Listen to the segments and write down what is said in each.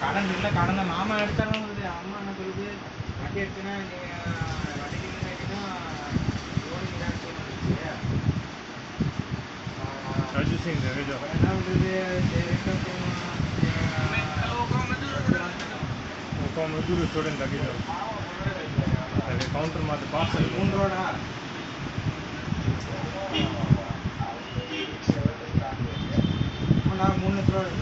கடன் இல்லை, கடனை மாமா எடுத்தாலும் அம்மா என்ன சொல்லுது, வண்டி எடுத்துனா வண்டிக்கு முன்னாடினா லோன் இதான் சொல்லுது. என்ன பண்ணுறது, मजदूर स्टूडेंट लगे जाओ काउंटर में पार्सल 3 ரோடா நான் 3 ரோடு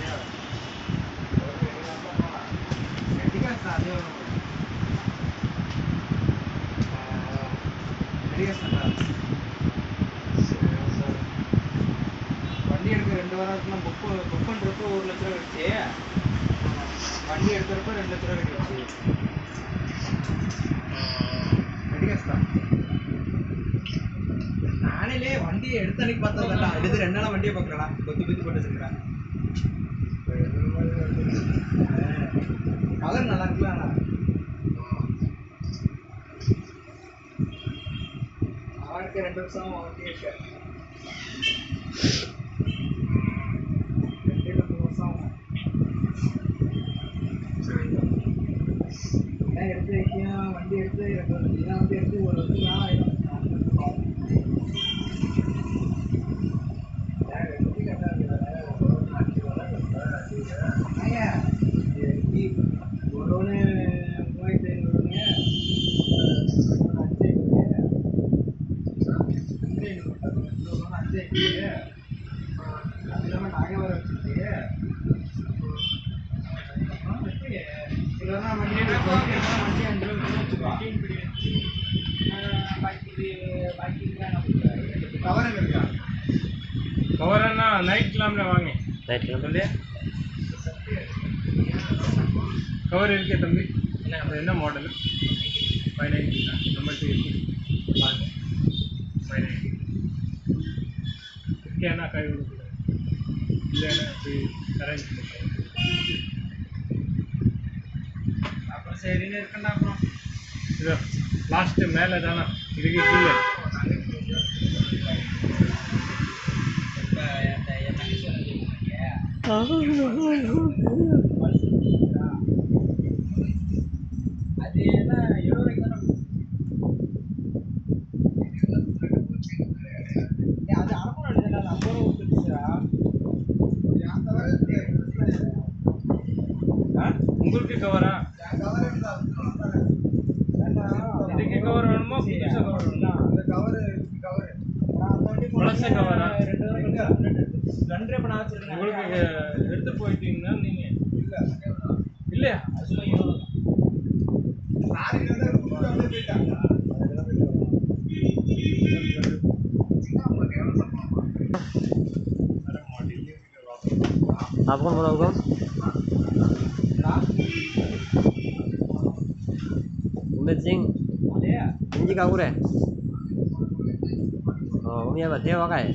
வண்டி எடுக்க 2 வாரத்துக்கு புக் பண்ணுறப்ப 1 லட்ச ரூபா வச்சு வண்டி எடுக்கிறப்ப 2 லட்ச ரூபா கிடைச்சு நானே வண்டியை எடுத்த அன்னைக்கு பார்த்ததில்ல, எடுத்து 2 நாள் வண்டியை பார்க்கலாம், கொத்தி போட்டு வச்சிருக்கிறேன். கலர் நல்லா இருக்குல்ல, அவருக்கு 2 வருஷம் வண்டி இருக்கு, 2 வருஷம் எடுத்து வைக்கும். வண்டி எடுத்து 2 வருஷம் வண்டி எடுத்து 1 வருஷம் தான் ஆயிடும். ஒன்று 3500 அது இல்லாமல் நகை வர வச்சுட்டு இல்லைன்னா வண்டி 5 வச்சுக்கோ. கவர் இருக்கா? कवर है ना नाइट क्लाम में वांगे नाइट क्लाम बोलिए कवर इनके तंबी என்ன மாடல் 590 नंबर 2 590 इसके ना कई இல்லைன்னா கரண்ட் அப்புறம் சரின்னு இருக்கண்டா. அப்புறம் இது லாஸ்ட் மேலே தானே இதுக்கு கீழே அது என்ன 70 ரூபாய்க்கு தானே அது அரப்பணம் எடுத்துட்டா 50 ரூபா கொடுத்துருச்சுடா. உங்களுக்கு கவரா இதுக்கு கவர் வேணுமா புதுசாக கவர் வேணுமா? பழச கவரா 2 பண்ண வச்சிருக்கேன். உங்களுக்கு எடுத்து போயிட்டீங்கன்னா நீங்கள் இல்லையா சும்மா 20 आप कौन बोला होगा? उमेश सिंह इंजी का है उम्मीद बस होगा है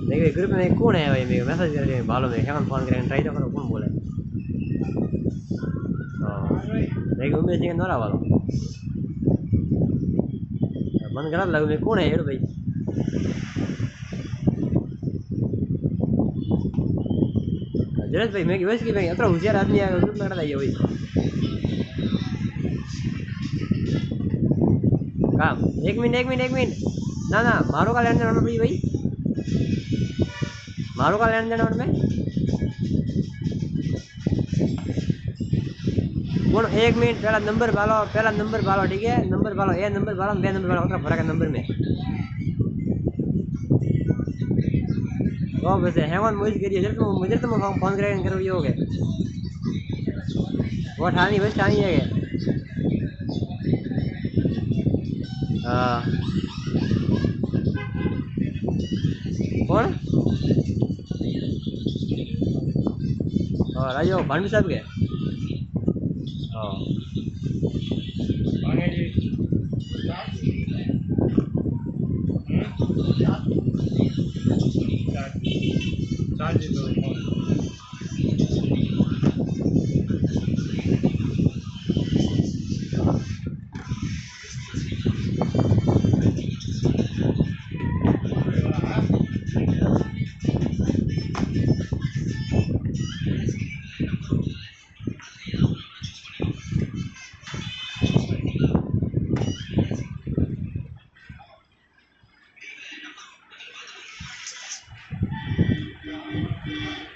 देखिए ग्रुप में कौन है भाई मेरे मैसेज कर रहे हैं बालों में क्या फोन करेंगे ट्राई तो करो कौन बोले देखिए उमेश सिंह नोरा वाला मन खराब लगे मेरे कौन है यार भाई जरूरत भाई मैं वैसे की भाई अतरा होशियार आदमी है ग्रुप में खड़ा है भाई काम 1 मिनट ना ना मारो का लेन देन भाई मारो का लेन देन में बोलो 1 मिनट पहला नंबर डालो ठीक है नंबर डालो ए नंबर डालो बे नंबर डालो उतना फर्क है नंबर में तो वैसे हेमंत मुझे करिए मुझे तो फोन करो ये हो गए वो ठानी बस ठानी है कौन राजो भांडवी साहब के है।